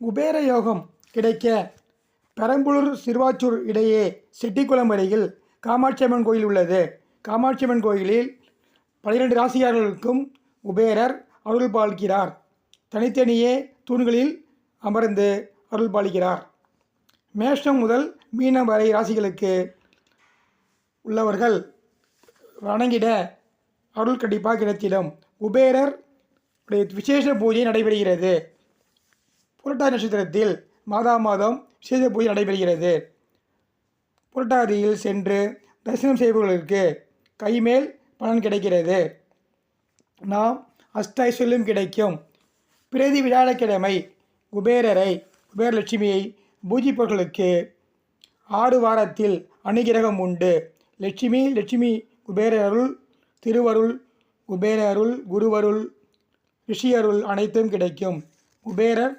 குபேர யோகம் கிடைக்க பெரம்பலூர் சிறுவாச்சூர் இடையே செட்டிக்குளம் அருகில் காமாட்சியம்மன் கோயில் உள்ளது. காமாட்சியம்மன் கோயிலில் 12 ராசிக்காரர்களுக்கும் குபேரர் அருள் பாலிக்கிறார். தனித்தனியே தூண்களில் அமர்ந்து அருள் பாலிக்கிறார். மேஷம் முதல் மீனம் வரை ராசிகளுக்கு உள்ளவர்கள் வணங்கிட அருள் கண்டிப்பாக கிடைத்திடும். குபேரர் விசேஷ பூஜை நடைபெறுகிறது. புரட்டாதி நட்சத்திரத்தில் மாதம் விசேஷ பூஜை நடைபெறுகிறது. புரட்டாதியில் சென்று தரிசனம் செய்பவர்களுக்கு கைமேல் பலன் கிடைக்கிறது. நாம் அஷ்ட ஐஸ்வர்யம் கிடைக்கும். பிரதி வியாழக்கிழமை குபேரலட்சுமியை பூஜிப்பவர்களுக்கு 6 வாரத்தில் அனுகிரகம் உண்டு. லட்சுமி குபேர அருள், திருவருள், குபேர அருள், குருவருள், ரிஷி அருள் அனைத்தும் கிடைக்கும். குபேரர்